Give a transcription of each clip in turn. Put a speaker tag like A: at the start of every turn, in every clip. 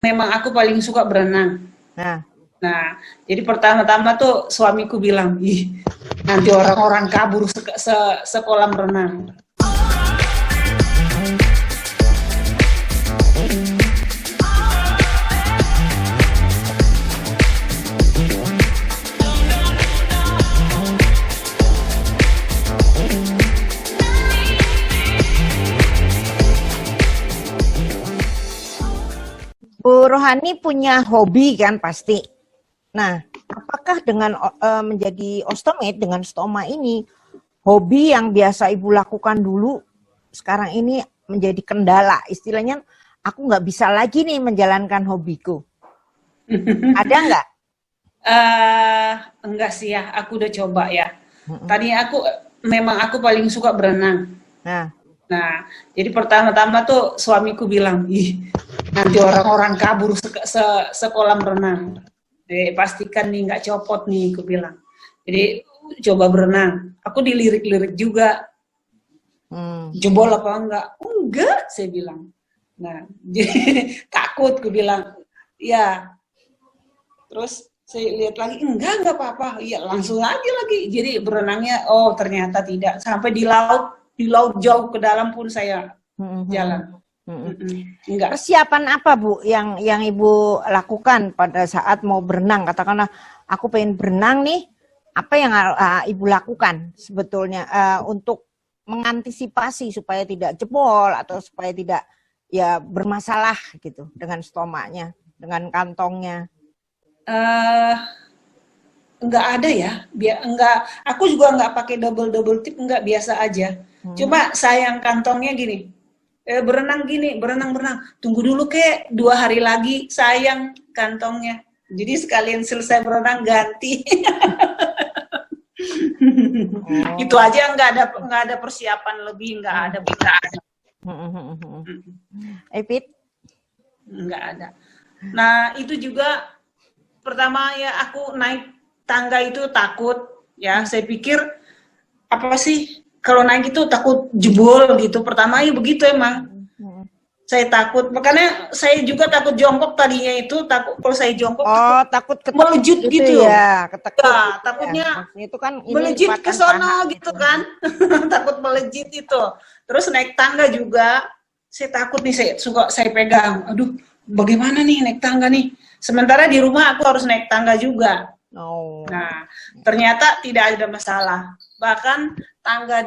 A: Memang aku paling suka berenang.
B: Nah,
A: Nah, jadi pertama-tama tuh suamiku bilang, ih, nanti orang-orang kabur sekolah renang.
B: Bu Rohani punya hobi kan pasti. Nah, apakah dengan menjadi ostomed dengan stoma ini, hobi yang biasa Ibu lakukan dulu, sekarang ini menjadi kendala? Istilahnya, aku nggak bisa lagi nih menjalankan hobiku. Ada nggak?
A: Enggak sih ya, aku udah coba ya. Tadi memang aku paling suka berenang. Nah, jadi pertama-tama tuh suamiku bilang, ih, nanti orang-orang kabur sekolah renang. Pastikan nih nggak copot nih, aku bilang. Jadi coba berenang. Aku dilirik-lirik juga. Jebol apa enggak? Enggak, saya bilang. Nah, jadi takut, aku bilang. Ya. Terus saya lihat lagi, enggak apa-apa. Iya, langsung aja lagi. Jadi berenangnya, oh ternyata tidak. Sampai di laut jauh ke dalam pun saya jalan. Enggak.
B: Persiapan apa Bu yang Ibu lakukan pada saat mau berenang? Katakanlah aku pengen berenang nih, apa yang Ibu lakukan sebetulnya untuk mengantisipasi supaya tidak jebol atau supaya tidak ya bermasalah gitu dengan stomanya, dengan kantongnya?
A: Enggak ada ya, enggak. Aku juga enggak pakai double tip, enggak, biasa aja. Cuma sayang kantongnya gini. Berenang gini, berenang. Tunggu dulu kek 2 hari lagi, sayang kantongnya. Jadi sekalian selesai berenang ganti. Itu aja, nggak ada persiapan lebih, nggak ada.
B: Epit?
A: Nggak ada. Nah itu juga pertama ya aku naik tangga itu takut ya. Saya pikir apa sih? Kalau naik itu takut jebol gitu. Pertama ya begitu emang. Saya takut. Makanya saya juga takut jongkok tadinya itu. Takut kalau saya jongkok
B: takut
A: melejit gitu.
B: Ya,
A: takutnya
B: ya. Itu kan
A: melejit ke sono gitu kan. Takut melejit itu. Terus naik tangga juga. Saya takut nih, saya pegang. Aduh, bagaimana nih naik tangga nih? Sementara di rumah aku harus naik tangga juga. Nah, ternyata tidak ada masalah. Bahkan tangga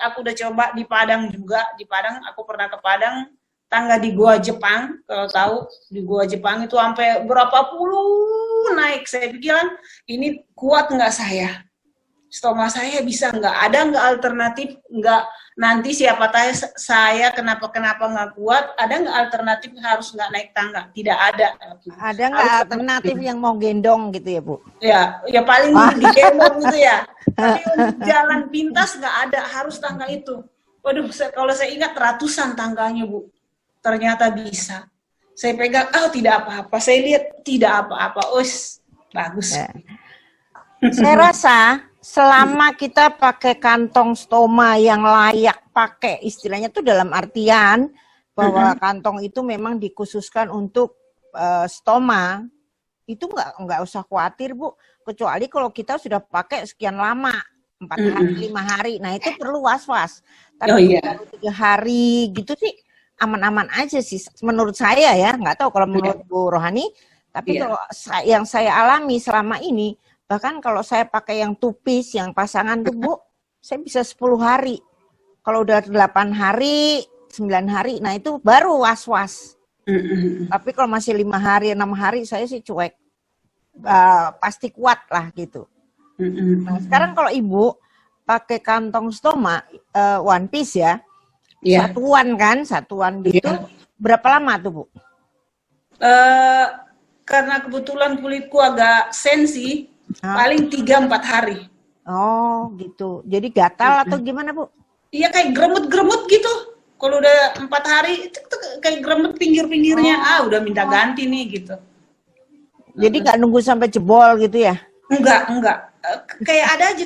A: aku udah coba di Padang juga. Di Padang, aku pernah ke Padang, tangga di Goa Jepang, kalau tahu, di Goa Jepang itu sampai berapa puluh naik. Saya pikiran, ini kuat nggak saya? Stoma saya bisa nggak? Ada nggak alternatif? Nggak, nanti siapa tahu saya kenapa nggak kuat? Ada nggak alternatif harus nggak naik tangga? Tidak ada.
B: Ada nggak alternatif yang mau gendong gitu ya Bu?
A: Ya paling digendong gitu ya. Tapi untuk jalan pintas nggak ada, harus tangga itu. Waduh, kalau saya ingat ratusan tangganya Bu. Ternyata bisa. Saya pegang, tidak apa-apa. Saya lihat tidak apa-apa. Bagus. Ya.
B: Saya rasa selama kita pakai kantong stoma yang layak pakai, istilahnya tuh dalam artian bahwa kantong itu memang dikhususkan untuk stoma, itu nggak usah khawatir Bu. Kecuali kalau kita sudah pakai sekian lama, 4 hari, 5 hari, nah itu perlu was-was. Tapi kalau 3 hari gitu sih aman-aman aja sih menurut saya ya. Nggak tahu kalau menurut Bu Rohani, tapi kalau yang saya alami selama ini, bahkan kalau saya pakai yang tupis, yang pasangan tuh Bu, saya bisa 10 hari. Kalau udah 8 hari, 9 hari, nah itu baru was-was. Tapi kalau masih 5 hari, 6 hari, saya sih cuek. Pasti kuat lah gitu. Nah, sekarang kalau Ibu pakai kantong stoma, one piece ya, satuan gitu, berapa lama tuh Bu?
A: Karena kebetulan kulitku agak sensi, paling 3-4 hari.
B: Oh gitu. Jadi gatal atau gimana Bu?
A: Iya kayak gremut-gremut gitu. Kalau udah 4 hari itu kayak gremet pinggir-pinggirnya. Udah minta ganti nih gitu.
B: Jadi nggak nunggu sampai jebol gitu ya?
A: Enggak. Kayak ada aja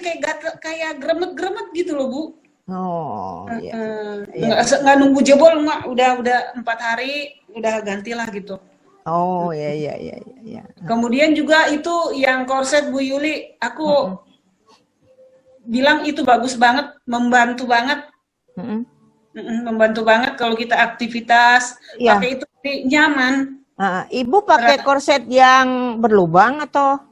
A: kayak gremet-gremet gitu loh Bu. Nggak nunggu jebol, udah 4 hari udah gantilah gitu.
B: Oh, ya, ya, ya, ya, ya.
A: Kemudian juga itu yang korset Bu Yuli, aku
B: Mm-mm.
A: bilang itu bagus banget, membantu banget.
B: Mm-mm.
A: Membantu banget kalau kita aktivitas,
B: Iya.
A: pakai itu nyaman.
B: Ibu pakai korset yang berlubang atau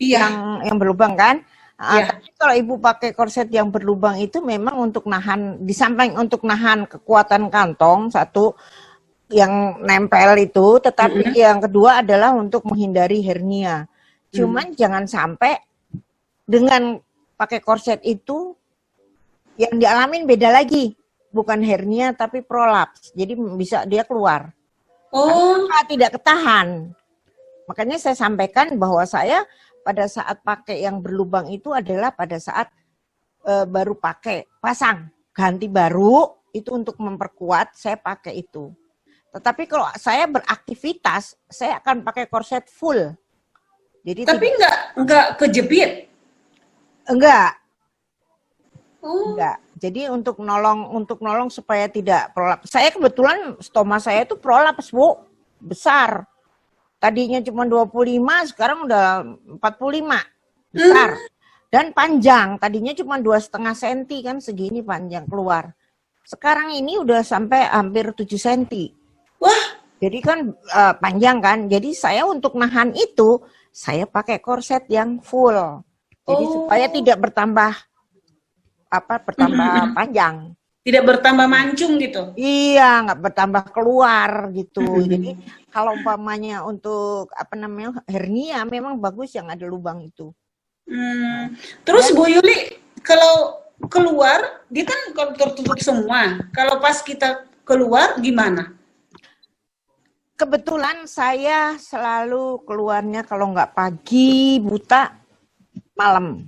A: Iya,
B: yang berlubang kan?
A: iya.
B: Tapi kalau ibu pakai korset yang berlubang itu memang untuk nahan, di samping untuk nahan kekuatan kantong, satu yang nempel itu, tetapi yang kedua adalah untuk menghindari hernia. Cuman jangan sampai dengan pakai korset itu yang dialamin beda lagi, bukan hernia tapi prolaps. Jadi bisa dia keluar.
A: Oh,
B: Karena tidak ketahan. Makanya saya sampaikan bahwa saya pada saat pakai yang berlubang itu adalah pada saat baru pakai, pasang, ganti baru, itu untuk memperkuat, saya pakai itu. Tetapi kalau saya beraktivitas, saya akan pakai korset full. Jadi
A: tapi enggak kejepit.
B: enggak.
A: Oh,
B: Enggak. Jadi untuk nolong supaya tidak prolaps. Saya kebetulan stoma saya itu prolaps, Bu. Besar. Tadinya cuma 25, sekarang udah 45. Besar. Dan panjang. Tadinya cuma 2,5 cm kan, segini panjang keluar. Sekarang ini udah sampai hampir 7 cm.
A: wah,
B: Jadi kan panjang kan. Jadi saya untuk nahan itu, saya pakai korset yang full. Jadi supaya tidak bertambah panjang.
A: tidak bertambah mancung gitu.
B: Iya, nggak bertambah keluar gitu. Jadi kalau umpamanya untuk hernia memang bagus yang ada lubang itu.
A: Terus Bu Yuli, kalau keluar, dia kan kalau tertutup semua. Kalau pas kita keluar gimana?
B: Kebetulan saya selalu keluarnya kalau nggak pagi, buta, malam.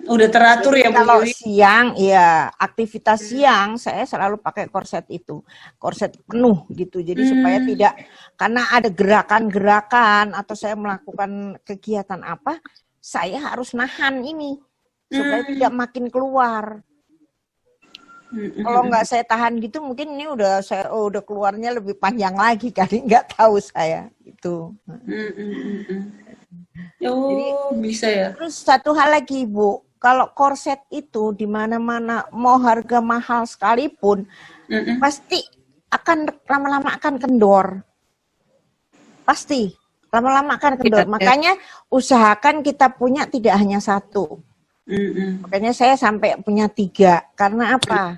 A: Udah teratur ya Bu
B: Kalau
A: Yuli?
B: siang, ya aktivitas siang saya selalu pakai korset itu, korset penuh gitu. Jadi supaya tidak, karena ada gerakan-gerakan atau saya melakukan kegiatan apa, saya harus nahan ini supaya tidak makin keluar. Kalau nggak saya tahan gitu, mungkin ini udah keluarnya lebih panjang lagi kali, nggak tahu saya itu.
A: Oh,
B: Jadi,
A: bisa ya.
B: terus satu hal lagi, Bu, kalau korset itu di mana-mana mau harga mahal sekalipun, pasti akan lama-lama akan kendor. Pasti lama-lama akan kendor. Makanya usahakan kita punya tidak hanya satu. Makanya saya sampai punya 3. Karena apa?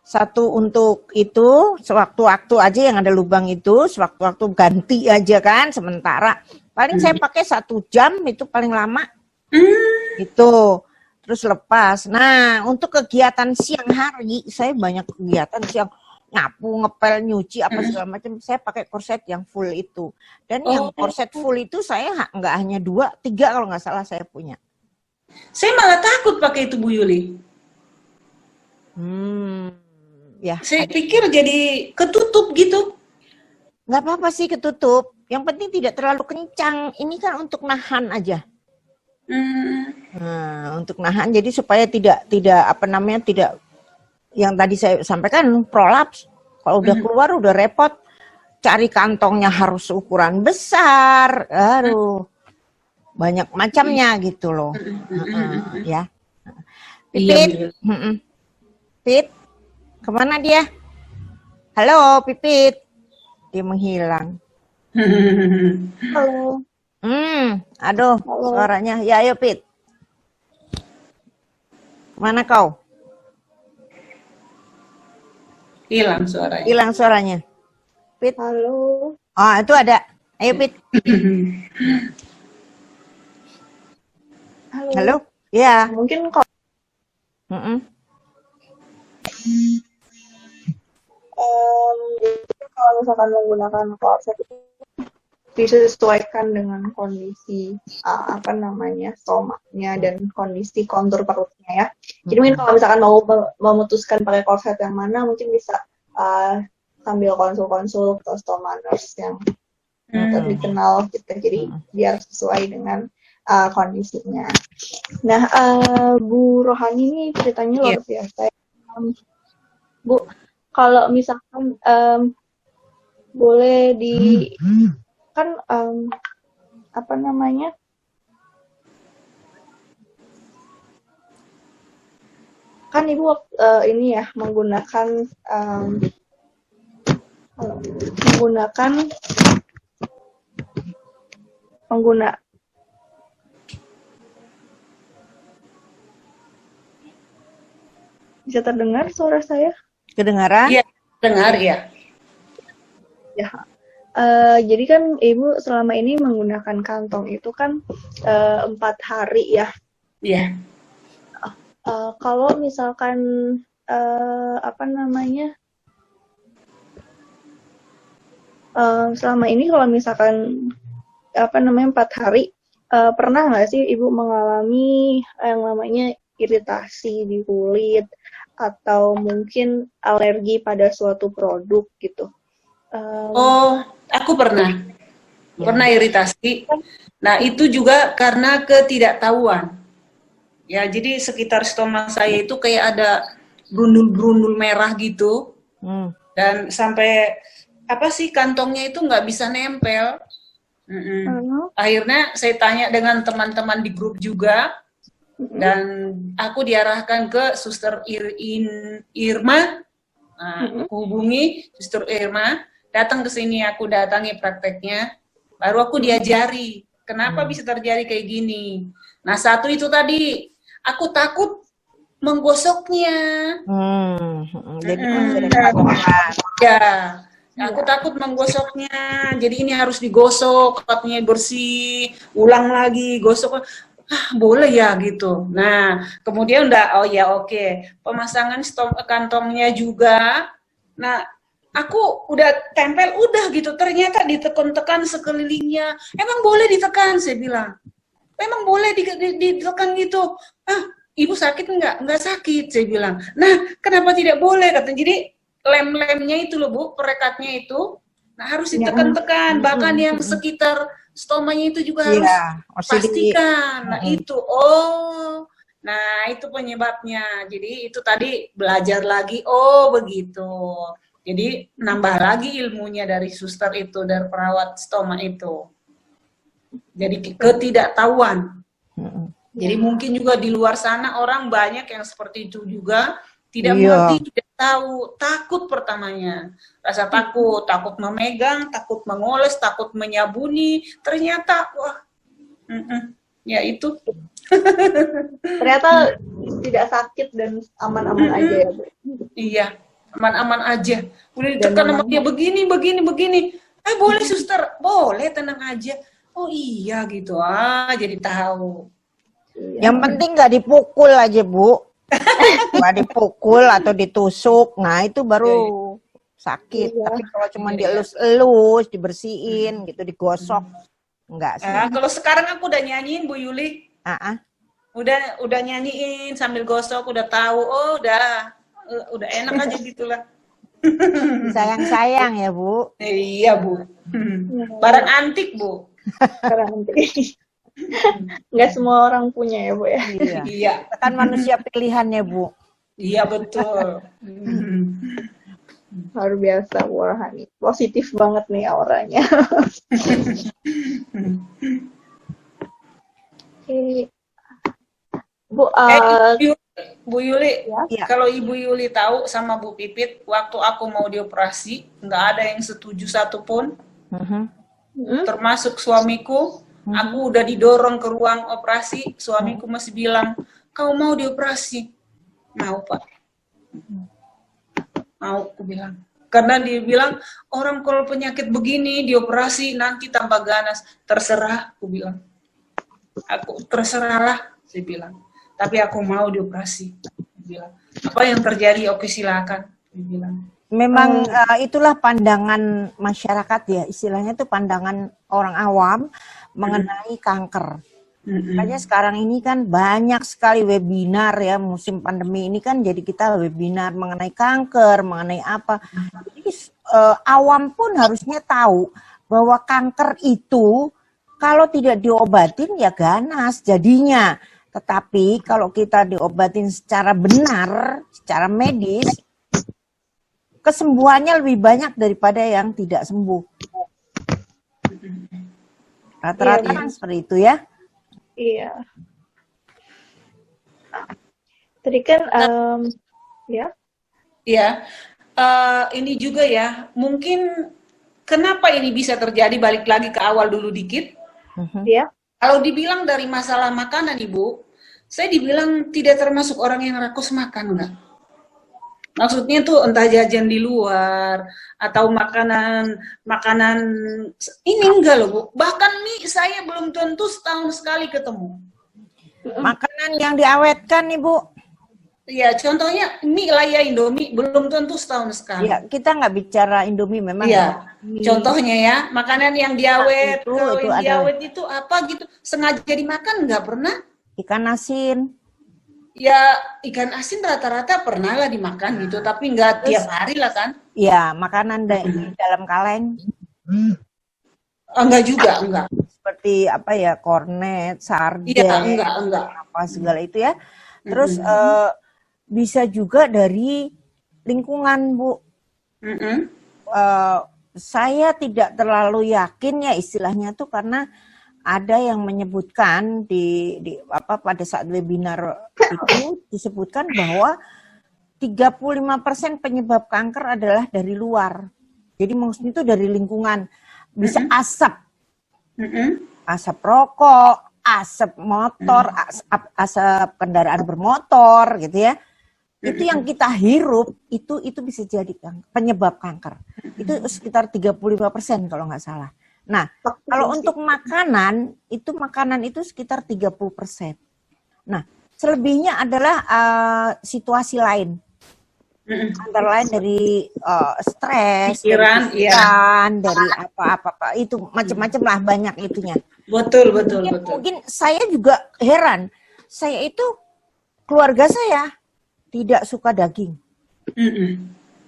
B: Satu untuk itu, sewaktu-waktu aja yang ada lubang itu, sewaktu-waktu ganti aja kan, sementara. Paling saya pakai 1 jam, itu paling lama. Itu. Terus lepas. Nah, untuk kegiatan siang hari, saya banyak kegiatan siang. Nyapu, ngepel, nyuci, apa segala macam. Saya pakai korset yang full itu. Dan yang korset full itu saya nggak hanya 2, 3 kalau nggak salah saya punya.
A: Saya malah takut pakai itu Bu Yuli.
B: Ya.
A: Saya pikir jadi ketutup gitu.
B: Nggak apa-apa sih ketutup. Yang penting tidak terlalu kencang. Ini kan untuk nahan aja. Nah, untuk nahan jadi supaya tidak yang tadi saya sampaikan prolaps. Kalau udah keluar udah repot. Cari kantongnya harus ukuran besar. Aduh. Banyak macamnya gitu loh. Ya. Pipit. Pipit. Kemana dia? Halo, Pipit. Dia menghilang.
C: Halo.
B: Aduh, halo. Suaranya. Ya, ayo, Pit. Mana kau?
A: Hilang suaranya.
B: Hilang suaranya. Pit.
C: Halo.
B: Ah, itu ada. Ayo, Pit. Halo. Ya.
C: Mungkin kalau kalau misalkan menggunakan korset itu disesuaikan dengan kondisi stomanya dan kondisi kontur perutnya ya. Jadi mungkin kalau misalkan mau memutuskan pakai korset yang mana, mungkin bisa sambil konsul-konsul ke stoma nurse yang dikenal gitu. Jadi biar sesuai dengan kondisinya. Nah, Bu Rohani ini ceritanya luar biasa. Bu, kalau misalkan boleh di kan apa namanya? Kan Ibu ini ya menggunakan pengguna bisa terdengar suara saya?
B: Kedengaran?
A: Iya, dengar ya.
C: Ya. Jadi kan Ibu selama ini menggunakan kantong itu kan 4 hari ya.
A: Iya.
C: Kalau misalkan apa namanya selama ini kalau misalkan apa namanya 4 hari pernah nggak sih Ibu mengalami yang namanya iritasi di kulit atau mungkin alergi pada suatu produk gitu?
A: Oh, aku pernah iritasi. Nah, itu juga karena ketidaktahuan. Ya, jadi sekitar stoma saya itu kayak ada brundul-brundul merah gitu. Dan sampai apa sih kantongnya itu nggak bisa nempel. Akhirnya saya tanya dengan teman-teman di grup juga, dan aku diarahkan ke Suster Irma. Aku hubungi Suster Irma, datang ke sini, aku datangi prakteknya, baru aku diajari kenapa bisa terjadi kayak gini. Nah, satu itu tadi, aku takut menggosoknya.
B: Jadi
A: Ya, aku takut menggosoknya. Jadi ini harus digosok, katanya bersih, ulang lagi, gosok. Boleh ya gitu. Nah, kemudian udah, oh ya oke. Pemasangan kantongnya juga. Nah, aku udah tempel, udah gitu. Ternyata ditekan-tekan sekelilingnya. Emang boleh ditekan, saya bilang. Emang boleh ditekan gitu. Ibu sakit enggak? Enggak sakit, saya bilang. Nah, kenapa tidak boleh? Katanya. Jadi, lem-lemnya itu loh, Bu, perekatnya itu. Nah, harus ditekan-tekan. Bahkan yang sekitar stomanya itu juga harus pastikan. Nah, itu. Oh, nah itu penyebabnya. Jadi, itu tadi belajar lagi. Oh, begitu. Jadi, nambah lagi ilmunya dari suster itu, dari perawat stoma itu. Jadi, ketidaktahuan. Jadi mungkin juga di luar sana orang banyak yang seperti itu juga, tidak mengerti, tidak tahu, takut pertamanya. Rasa takut memegang, takut mengoles, takut menyabuni, ternyata wah, ya itu.
C: Ternyata tidak sakit dan aman-aman aja ya, Bu.
A: Iya, aman-aman aja. Udah ditekan sama dia begini. Boleh suster, boleh, tenang aja. Oh iya gitu, jadi tahu.
B: Yang penting nggak dipukul aja, Bu. Nggak dipukul atau ditusuk, nah itu baru sakit. Tapi kalau cuma dielus-elus, dibersihin gitu, digosok, enggak sih.
A: Kalau sekarang aku udah nyanyiin, Bu Yuli. Udah nyanyiin sambil gosok, udah tahu. Oh, udah enak aja gitulah.
B: Sayang-sayang ya, Bu.
A: Iya, Bu. Barang antik, Bu.
C: Barang antik. Nggak semua orang punya ya, Bu ya.
A: Iya.
B: Kan manusia pilihannya, Bu.
A: Iya, betul.
C: Luar biasa, Bu Rohani. Positif banget nih auranya. Oke.
A: Bu Yuli,
C: ya?
A: kalau Ibu Yuli tahu sama Bu Pipit, waktu aku mau dioperasi, nggak ada yang setuju satupun, termasuk suamiku. Aku udah didorong ke ruang operasi, suamiku masih bilang, kau mau dioperasi? Mau, Pak. Mau, aku bilang. Karena dia bilang, orang kalau penyakit begini, dioperasi, nanti tambah ganas. Terserah, aku bilang. Aku terserahlah, saya bilang. Tapi aku mau dioperasi. Bilang. Apa yang terjadi, oke silakan. Dia bilang.
B: Memang itulah pandangan masyarakat ya, istilahnya itu pandangan orang awam mengenai kanker. Makanya sekarang ini kan banyak sekali webinar ya, musim pandemi ini kan jadi kita webinar mengenai kanker, mengenai apa. Jadi awam pun harusnya tahu bahwa kanker itu kalau tidak diobatin ya ganas jadinya. Tetapi kalau kita diobatin secara benar, secara medis, kesembuhannya lebih banyak daripada yang tidak sembuh. Rata-rata kan seperti itu ya.
C: Iya. Tadi kan ya.
A: Ya, ini juga ya, mungkin kenapa ini bisa terjadi, balik lagi ke awal dulu dikit.
C: Ya.
A: Kalau dibilang dari masalah makanan, Ibu, saya dibilang tidak termasuk orang yang rakus makan, enggak. Maksudnya tuh entah jajan di luar atau makanan ini enggak loh, Bu. Bahkan mie saya belum tentu setahun sekali ketemu.
B: Makanan yang diawetkan, Ibu.
A: Iya, contohnya mie lah ya, Indomie belum tentu setahun sekali.
B: Ya, kita nggak bicara Indomie memang.
A: Iya. Contohnya ya, makanan yang diawet, kalau
B: itu
A: yang
B: ada.
A: diawet itu apa gitu, sengaja dimakan nggak pernah.
B: Ikan asin.
A: Ya, ikan asin rata-rata pernah lah dimakan gitu, tapi nggak tiap hari lah kan.
B: Ya, makanan dalam kaleng.
A: Enggak juga, enggak.
B: Seperti apa ya, kornet, sarden,
A: Iya, enggak.
B: apa segala itu ya. Terus bisa juga dari lingkungan, Bu. Saya tidak terlalu yakin ya istilahnya tuh, karena ada yang menyebutkan di pada saat webinar itu disebutkan bahwa 35% penyebab kanker adalah dari luar. Jadi maksudnya itu dari lingkungan. Bisa asap. Asap rokok, asap motor, asap kendaraan bermotor gitu ya. Itu yang kita hirup itu bisa jadi penyebab kanker. Itu sekitar 35% kalau nggak salah. Nah, kalau untuk makanan itu sekitar 30%. Nah, selebihnya adalah situasi lain. Antara lain dari stres,
A: pikiran,
B: dari apa-apa itu macam-macam lah, banyak itunya.
A: Betul.
B: Mungkin saya juga heran. Saya itu, keluarga saya tidak suka daging.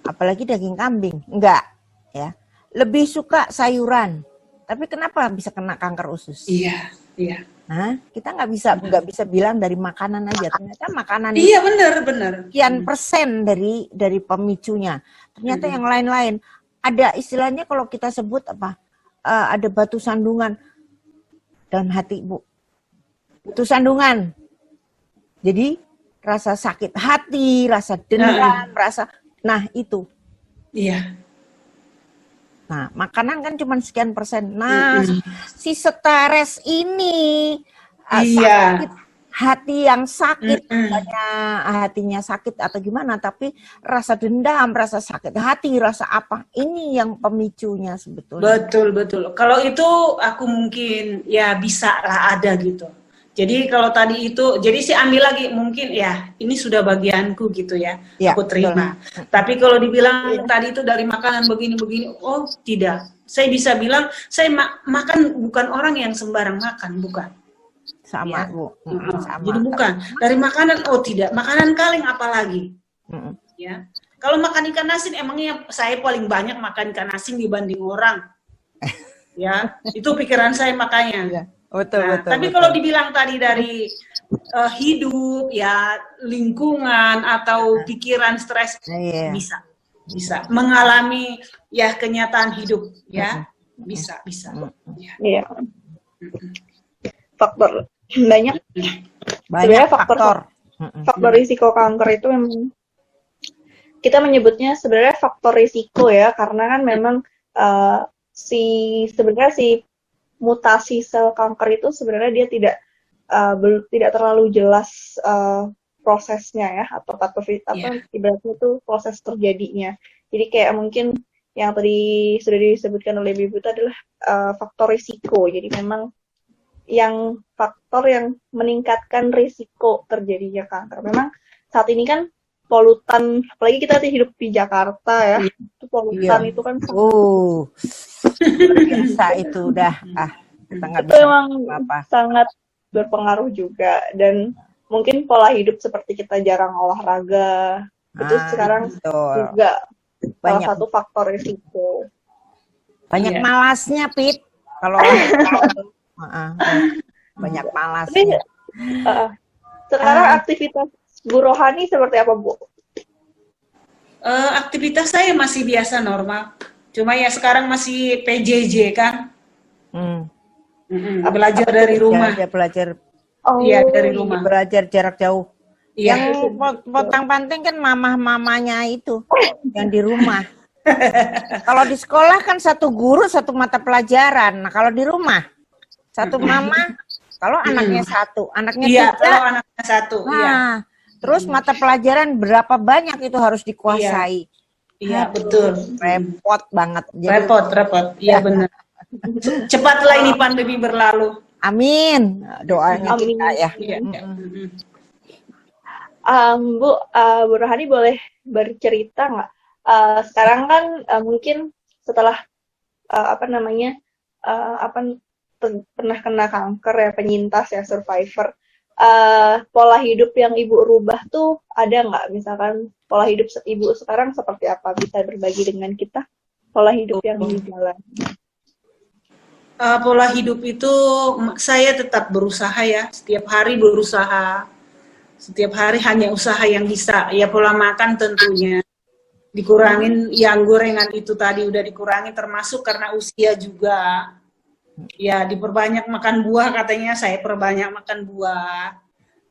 B: Apalagi daging kambing, enggak ya. Lebih suka sayuran. Tapi kenapa bisa kena kanker usus?
A: Iya.
B: Nah, kita nggak bisa bilang dari makanan aja. Ternyata makanan
A: iya benar.
B: sekian persen dari pemicunya. Ternyata yang lain-lain. Ada istilahnya kalau kita sebut apa? Ada batu sandungan dalam hati, Bu. Batu sandungan. Jadi rasa sakit hati, rasa dendam, nah itu. Iya. Nah, makanan kan cuma sekian persen. Nah, si stres ini sakit hati yang sakit, bukannya hatinya sakit atau gimana, tapi rasa dendam, rasa sakit hati, rasa apa, ini yang pemicunya sebetulnya.
A: Betul. Kalau itu aku mungkin ya bisa lah ada gitu. Jadi kalau tadi itu, jadi sih ambil lagi mungkin ya ini sudah bagianku gitu ya, aku terima. Betul. Tapi kalau dibilang tadi itu dari makanan begini, oh tidak. Saya bisa bilang saya makan bukan orang yang sembarang makan, bukan.
B: Sama,
A: ya.
B: Bu. Sama.
A: Jadi bukan dari makanan, oh tidak. Makanan kaleng apalagi. Ya. Kalau makan ikan asin, emangnya saya paling banyak makan ikan asin dibanding orang. Ya, itu pikiran saya makanya.
B: Betul.
A: Tapi kalau dibilang tadi dari hidup, ya lingkungan atau pikiran stres, bisa mengalami ya kenyataan hidup, ya bisa.
C: Iya. Faktor banyak faktor risiko kanker itu memang kita menyebutnya sebenarnya faktor risiko ya, karena kan memang sebenarnya si mutasi sel kanker itu sebenarnya dia tidak terlalu jelas prosesnya ya, atau ibaratnya itu proses terjadinya. Jadi kayak mungkin yang tadi sudah disebutkan oleh Bibu itu adalah faktor risiko. Jadi memang yang faktor yang meningkatkan risiko terjadinya kanker. Memang saat ini kan polutan, apalagi kita hidup di Jakarta ya, itu polutan itu kan
B: biasa itu udah kita nggak
C: bisa memang sangat berpengaruh juga, dan mungkin pola hidup seperti kita jarang olahraga itu sekarang juga salah satu faktor risiko.
B: Banyak malasnya, Pit, kalau banyak malasnya.
C: Sekarang aktivitas Bu Rohani seperti apa, Bu?
A: Aktivitas saya masih biasa normal. Cuma ya sekarang masih PJJ kan. Belajar dari rumah.
B: Dia belajar
A: Iya, dari rumah.
B: belajar jarak jauh.
A: Iya.
B: Yang potang-panting kan mamah-mamanya itu yang di rumah. Kalau di sekolah kan satu guru satu mata pelajaran. Nah kalau di rumah satu mama, kalau anaknya satu, anaknya
A: Iya,
B: tiga.
A: kalau anaknya satu.
B: Nah,
A: Iya.
B: terus mata pelajaran berapa banyak itu harus dikuasai.
A: Iya, betul.
B: Repot banget. Jadi,
A: Repot. Iya benar. Cepatlah ini pandemi berlalu.
B: amin. Doanya
C: Amin.
B: kita ya.
A: Iya.
C: Bu Rohani boleh bercerita nggak? Sekarang kan mungkin setelah pernah kena kanker ya, penyintas ya, survivor. Pola hidup yang Ibu rubah tuh ada nggak? Misalkan pola hidup Ibu sekarang seperti apa? Bisa berbagi dengan kita pola hidup yang dijalani.
A: Pola hidup itu saya tetap berusaha ya, setiap hari berusaha, setiap hari hanya usaha yang bisa. Ya pola makan tentunya dikurangin, yang gorengan itu tadi udah dikurangi, termasuk karena usia juga. Ya diperbanyak makan buah, katanya saya perbanyak makan buah.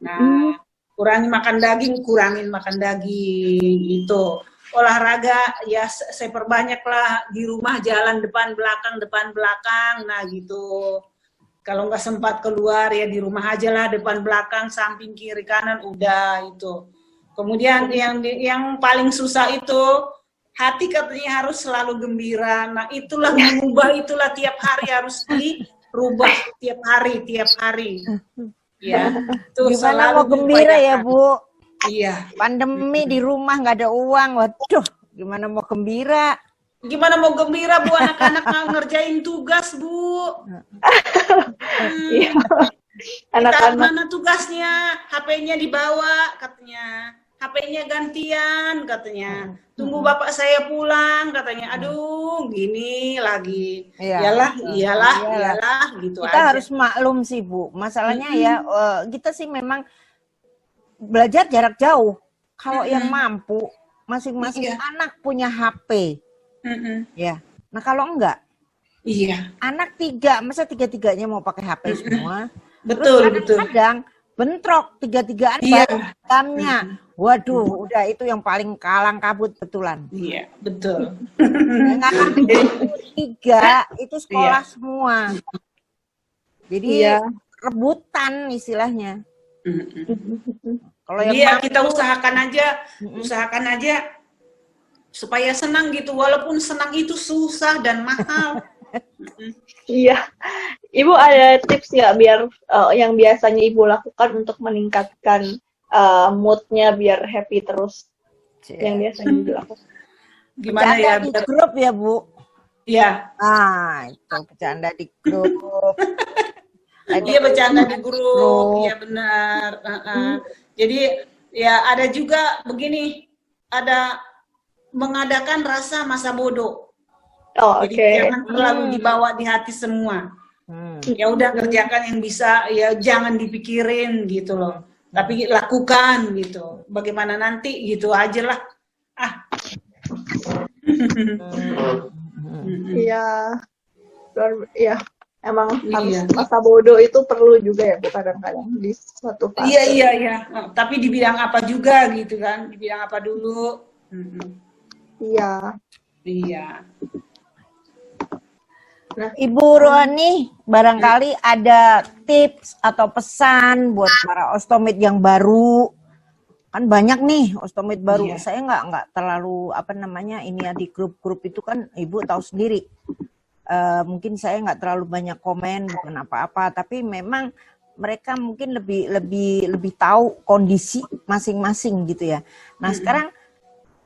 A: Nah, kurangin makan daging, kurangin makan daging itu. Olahraga ya saya perbanyak lah di rumah, jalan depan belakang, nah gitu. Kalau nggak sempat keluar ya di rumah aja lah, depan belakang samping kiri kanan udah itu. Kemudian yang paling susah itu hati, katanya harus selalu gembira. Nah itulah mengubah, itulah tiap hari harus dirubah, tiap hari. Ya, tuh
B: Gimana mau gembira ya Bu?
A: Iya.
B: Pandemi di rumah nggak ada uang, waduh, gimana mau gembira?
A: Gimana mau gembira Bu, anak-anak ngerjain tugas Bu.
C: Iya.
A: Anak-anak mana tugasnya? HP-nya dibawa katanya. HP-nya gantian katanya. Tunggu bapak saya pulang katanya. Aduh, gini lagi. Iyalah gitu
B: kita
A: aja.
B: harus maklum sih Bu. Masalahnya ya kita sih memang belajar jarak jauh. Kalau yang mampu, masing-masing anak punya HP. Ya. Nah kalau enggak, anak tiga, masa tiga-tiganya mau pakai HP semua?
A: Betul.
B: Kadang bentrok tiga-tigaan jamnya. Waduh, udah itu yang paling kalang kabut betulan.
A: Iya, betul.
B: Tiga itu sekolah semua. Jadi rebutan istilahnya. Kalau yang
A: kita usahakan aja supaya senang gitu, walaupun senang itu susah dan mahal.
C: Iya, Ibu ada tips nggak biar yang biasanya Ibu lakukan untuk meningkatkan moodnya biar happy terus? Yang biasanya Ibu lakukan.
B: Gimana ya? Di grup ya Bu?
A: Iya.
B: Itu bercanda di grup.
A: Iya, bercanda di grup, iya benar. Jadi ya ada juga begini, ada mengadakan rasa masa bodoh. Jadi jangan terlalu dibawa di hati semua. Ya udah, kerjakan yang bisa, ya jangan dipikirin gitu loh. Tapi lakukan gitu. Bagaimana nanti gitu aja lah.
C: Iya. Emang harus masa bodoh itu perlu juga ya Bu, kadang-kadang di suatu fase.
A: Iya. Tapi di bidang apa juga gitu kan? Di bidang apa dulu?
C: Iya.
B: Nah, Ibu Rohani, barangkali ada tips atau pesan buat para ostomid yang baru. Kan banyak nih ostomid baru. Saya nggak terlalu ini ya, di grup-grup itu kan Ibu tahu sendiri. Mungkin saya nggak terlalu banyak komen, bukan apa-apa, tapi memang mereka mungkin lebih tahu kondisi masing-masing gitu ya. Nah sekarang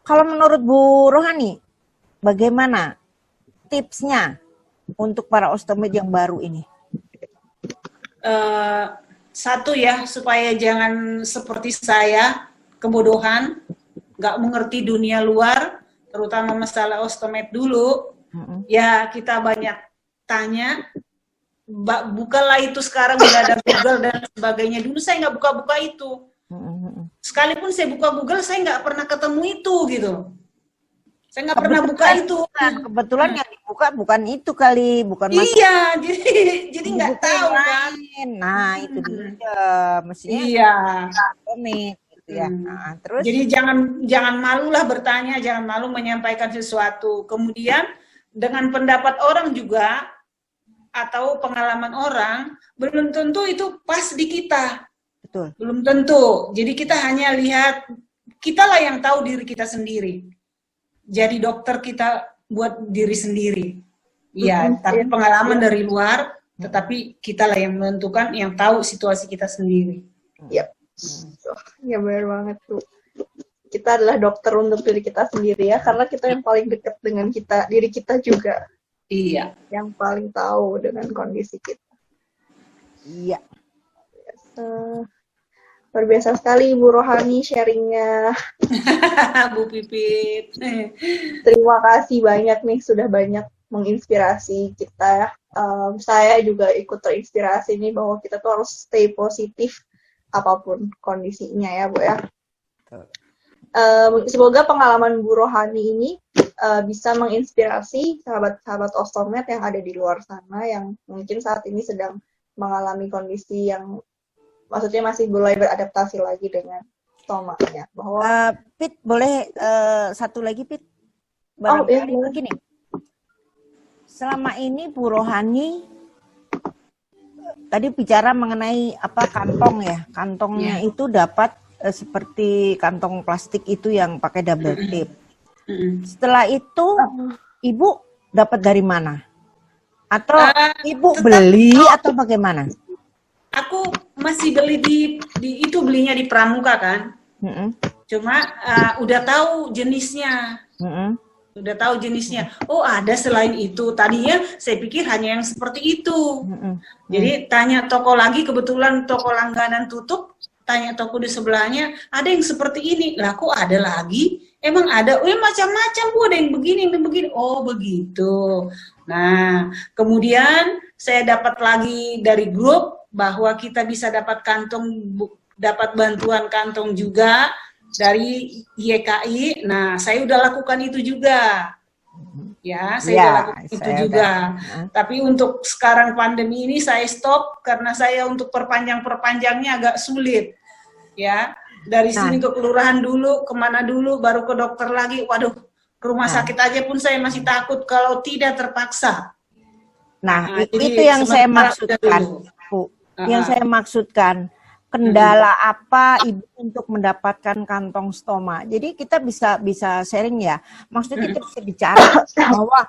B: kalau menurut Bu Rohani, bagaimana tipsnya untuk para ostomid yang baru ini?
A: Satu ya, supaya jangan seperti saya, kebodohan, nggak mengerti dunia luar, terutama masalah ostomed dulu. Ya kita banyak tanya, bukalah itu sekarang udah ada Google dan sebagainya. Dulu saya nggak buka-buka itu. Sekalipun saya buka Google, saya nggak pernah ketemu itu gitu. Saya nggak pernah buka itu.
B: Kebetulan yang dibuka bukan itu kali, bukan masalah
A: Iya, jadi nggak
B: dibuka
A: tahu
B: yang
A: kan.
B: lain. Nah, itu dia. Mestinya
A: Iya.
B: komik gitu ya. Nah, terus
A: Jadi jangan malulah bertanya, jangan malu menyampaikan sesuatu. Kemudian dengan pendapat orang juga atau pengalaman orang belum tentu itu pas di kita.
B: betul.
A: Belum tentu. Jadi kita hanya lihat, kitalah yang tahu diri kita sendiri. Jadi dokter kita buat diri sendiri. Iya, tapi pengalaman dari luar, tetapi kitalah yang menentukan, yang tahu situasi kita sendiri.
C: Yap. Ya benar banget tuh. Kita adalah dokter untuk diri kita sendiri ya, karena kita yang paling dekat dengan kita, diri kita juga.
A: Iya.
C: Yang paling tahu dengan kondisi kita.
B: Iya.
C: Luar biasa sekali Ibu Rohani sharingnya.
A: Bu Pipit.
C: Terima kasih banyak nih, sudah banyak menginspirasi kita ya. Saya juga ikut terinspirasi nih bahwa kita tuh harus stay positif apapun kondisinya ya Bu ya. Semoga pengalaman Bu Rohani ini bisa menginspirasi sahabat-sahabat Ostomed yang ada di luar sana yang mungkin saat ini sedang mengalami kondisi yang maksudnya masih mulai beradaptasi lagi dengan stomanya. Bahwa
B: Pit, boleh satu lagi Pit?
C: Iya.
B: Begini. Selama ini Bu Rohani tadi bicara mengenai apa kantong ya. Kantongnya itu dapat seperti kantong plastik itu yang pakai double tip. Setelah itu Ibu dapat dari mana? Atau Ibu beli atau bagaimana?
A: Aku masih beli itu belinya di Pramuka kan. Cuma udah tahu jenisnya. Udah tahu jenisnya. Oh, ada selain itu. Tadinya saya pikir hanya yang seperti itu. Jadi tanya toko lagi, kebetulan toko langganan tutup, tanya toko di sebelahnya, ada yang seperti ini. Lah kok ada lagi? Emang ada? Oh, ya macam-macam Bu, ada yang begini, yang begini. Oh, begitu. Nah, kemudian saya dapat lagi dari grup bahwa kita bisa dapat kantong, dapat bantuan kantong juga dari YKI. Nah, saya udah lakukan itu juga. Ya, saya udah lakukan itu juga. Tapi untuk sekarang pandemi ini saya stop karena saya untuk perpanjangnya agak sulit. Ya, dari sini ke kelurahan dulu, kemana dulu, baru ke dokter lagi. Waduh, ke rumah sakit aja pun saya masih takut kalau tidak terpaksa.
B: Nah itu yang saya maksudkan, Bu. Yang saya maksudkan, kendala apa Ibu untuk mendapatkan kantong stoma. Jadi kita bisa sharing ya. Maksudnya kita bisa bicara bahwa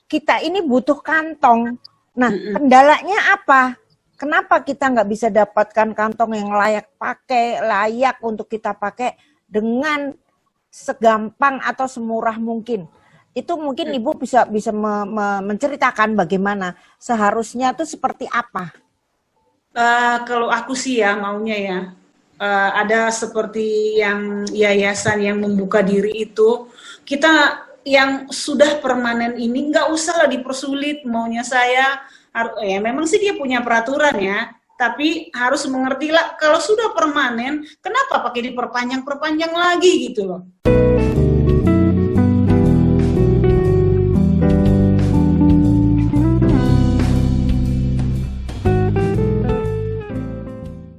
B: kita ini butuh kantong. Nah, kendalanya apa? Kenapa kita nggak bisa dapatkan kantong yang layak untuk kita pakai dengan segampang atau semurah mungkin? Itu mungkin Ibu bisa menceritakan bagaimana seharusnya itu seperti apa?
A: Kalau aku sih ya maunya ya ada seperti yang yayasan yang membuka diri itu, kita yang sudah permanen ini nggak usah lah dipersulit. Maunya saya ya memang sih dia punya peraturan ya, tapi harus mengerti lah kalau sudah permanen kenapa pakai diperpanjang lagi gitu loh.